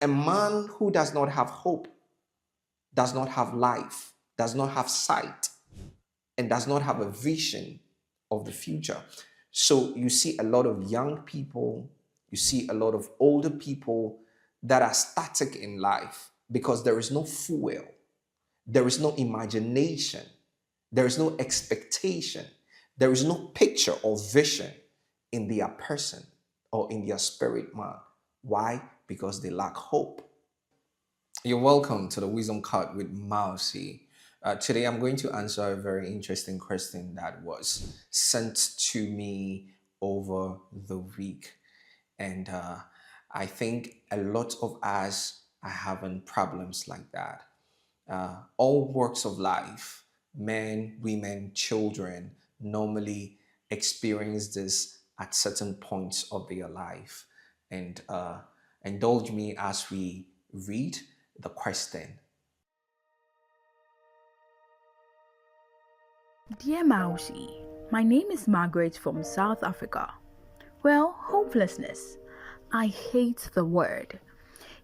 A man who does not have hope does not have life, does not have sight, and does not have a vision of the future. So you see a lot of young people, you see a lot of older people that are static in life because there is no fuel, there is no imagination, there is no expectation, there is no picture or vision in their person or in their spirit man. Why? Because they lack hope. You're welcome to the Wisdom Card with Mousy. Today, I'm going to answer a very interesting question that was sent to me over the week. And I think a lot of us are having problems like that. All walks of life, men, women, children, normally experience this at certain points of their life. And indulge me as we read the question. Dear Mausi, my name is Margaret from South Africa. Well, hopelessness. I hate the word.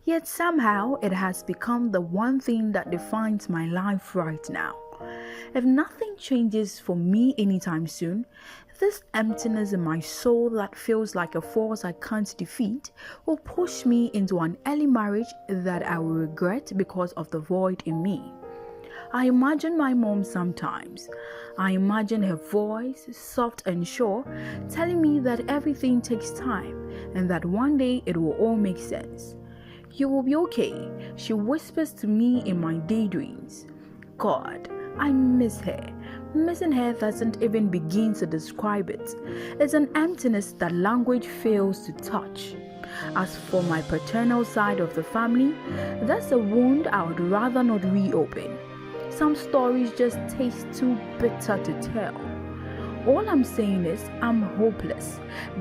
Yet somehow it has become the one thing that defines my life right now. If nothing changes for me anytime soon, this emptiness in my soul that feels like a force I can't defeat will push me into an early marriage that I will regret because of the void in me. I imagine my mom sometimes. I imagine her voice, soft and sure, telling me that everything takes time and that one day it will all make sense. You will be okay, she whispers to me in my daydreams. God, I miss her. Missing her doesn't even begin to describe it. It's an emptiness that language fails to touch. As for my paternal side of the family, that's a wound I would rather not reopen. Some stories just taste too bitter to tell. All I'm saying is I'm hopeless,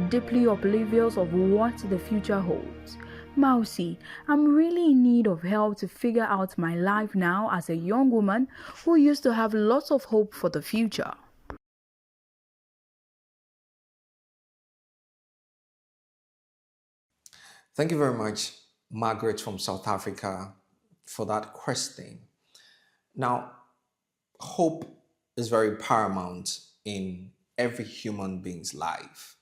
deeply oblivious of what the future holds. Mousy, I'm really in need of help to figure out my life now as a young woman who used to have lots of hope for the future. Thank you very much, Margaret from South Africa, for that question. Now, hope is very paramount in every human being's life.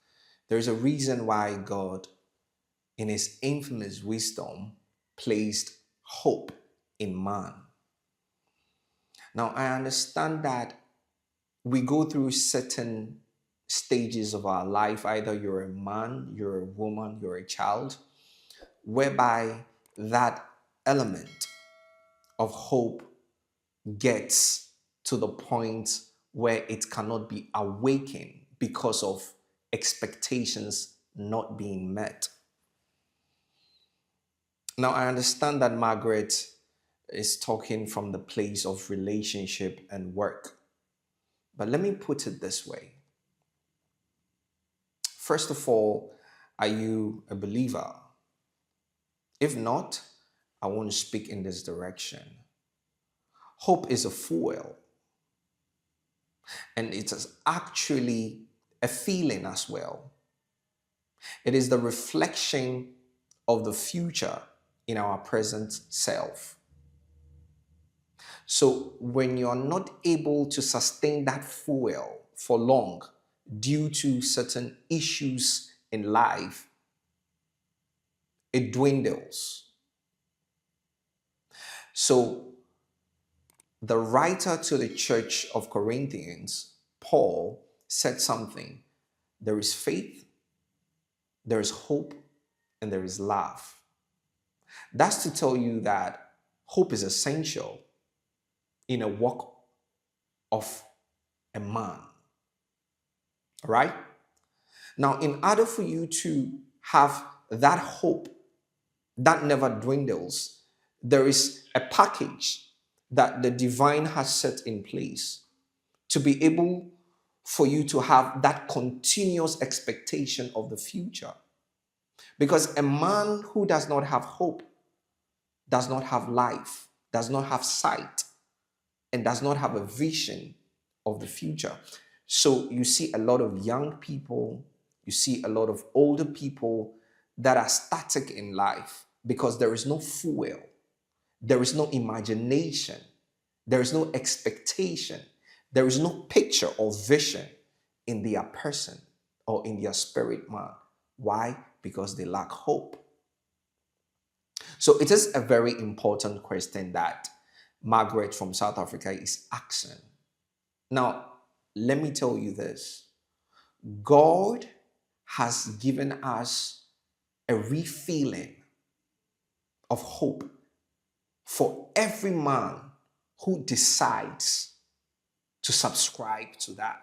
There's a reason why God, in his infamous wisdom, placed hope in man. Now, I understand that we go through certain stages of our life. Either you're a man, you're a woman, you're a child, whereby that element of hope gets to the point where it cannot be awakened because of expectations not being met. Now, I understand that Margaret is talking from the place of relationship and work. But let me put it this way. First of all, are you a believer? If not, I want to speak in this direction. Hope is a fuel, and it is actually a feeling as well. It is the reflection of the future in our present self. So when you're not able to sustain that fuel for long due to certain issues in life, it dwindles. So the writer to the church of Corinthians, Paul, said something. There is faith, there is hope, and there is love. That's to tell you that hope is essential in a walk of a man. All right? Now, in order for you to have that hope that never dwindles, there is a package that the divine has set in place to be able for you to have that continuous expectation of the future. Because a man who does not have hope does not have life, does not have sight, and does not have a vision of the future. So you see a lot of young people, you see a lot of older people that are static in life Because there is no fuel, there is no imagination, there is no expectation, there is no picture or vision in their person or in their spirit man. Why? Because they lack hope. So it is a very important question that Margaret from South Africa is asking. Now, let me tell you this. God has given us a refilling of hope for every man who decides to subscribe to that.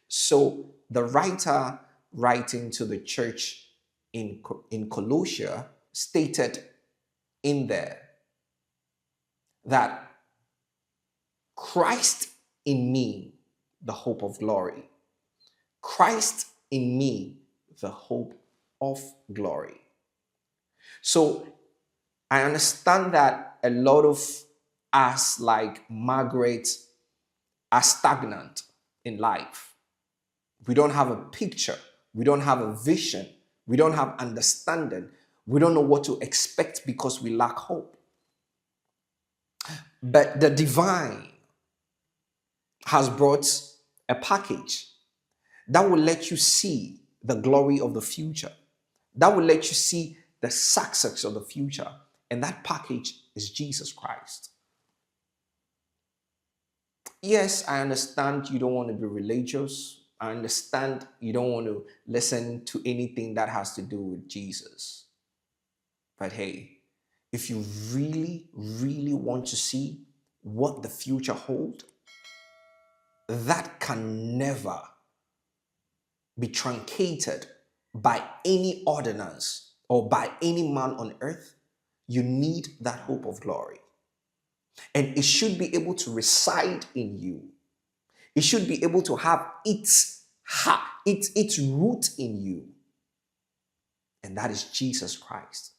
So the writer writing to the church in Colossia stated in there that Christ in me, the hope of glory. Christ in me, the hope of glory. So I understand that a lot of us, like Margaret, are stagnant in life. We don't have a picture. We don't have a vision. We don't have understanding. We don't know what to expect because we lack hope. But the divine has brought a package that will let you see the glory of the future, that will let you see the success of the future. And that package is Jesus Christ. Yes, I understand you don't want to be religious. I understand you don't want to listen to anything that has to do with Jesus. But hey, if you really, really want to see what the future holds, that can never be truncated by any ordinance or by any man on earth. You need that hope of glory. And it should be able to reside in you. It should be able to have its root in you. And that is Jesus Christ.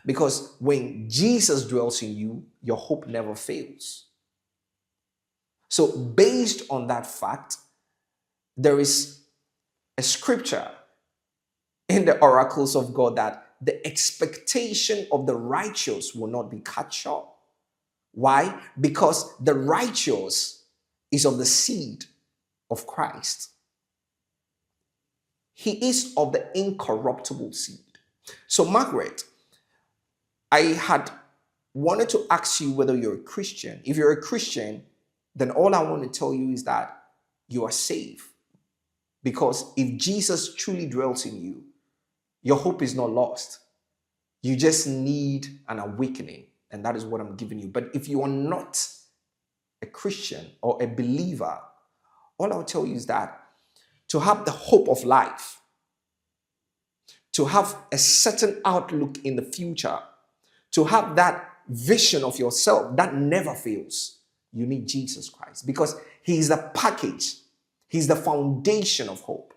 Because when Jesus dwells in you, your hope never fails. So based on that fact, there is a scripture in the oracles of God that the expectation of the righteous will not be cut short. Why? Because the righteous is of the seed of Christ. He is of the incorruptible seed. So Margaret, I had wanted to ask you whether you're a Christian. If you're a Christian, then all I want to tell you is that you are safe. Because if Jesus truly dwells in you, your hope is not lost. You just need an awakening, and that is what I'm giving you. But if you are not a Christian or a believer, all I'll tell you is that to have the hope of life, to have a certain outlook in the future, to have that vision of yourself that never fails, you need Jesus Christ, because he is the package. He's the foundation of hope.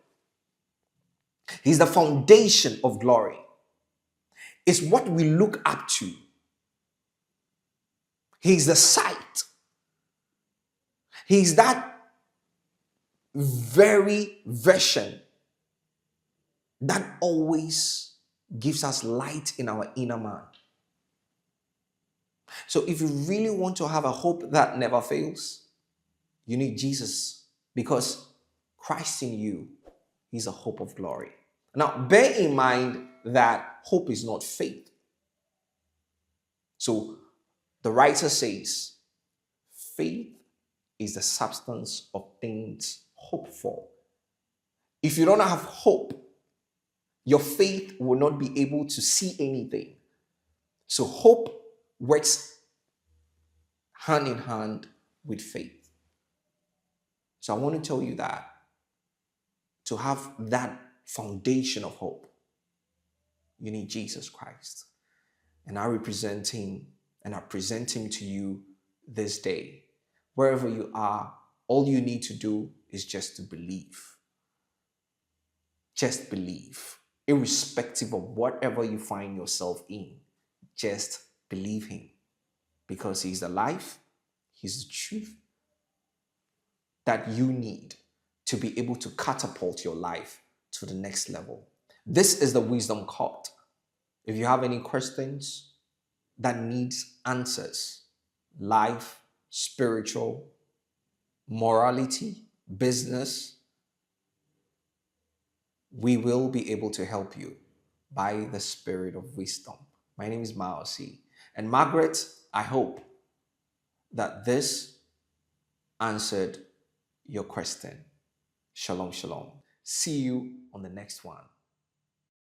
He's the foundation of glory. It's what we look up to. He's the sight. He's that very version that always gives us light in our inner man. So if you really want to have a hope that never fails, you need Jesus, because Christ in you is a hope of glory. Now, bear in mind that hope is not faith. So the writer says, faith is the substance of things hoped for. If you don't have hope, your faith will not be able to see anything. So hope works hand in hand with faith. So I want to tell you that to have that foundation of hope, you need Jesus Christ. And I represent him, and I present him to you this day. Wherever you are, all you need to do is just to believe. Just believe. Irrespective of whatever you find yourself in, just believe him. Because he's the life, he's the truth that you need to be able to catapult your life to the next level. This is the Wisdom Court. If you have any questions that needs answers, life, spiritual, morality, business, we will be able to help you by the spirit of wisdom. My name is Maosi. And Margaret, I hope that this answered your question. Shalom, shalom. See you on the next one.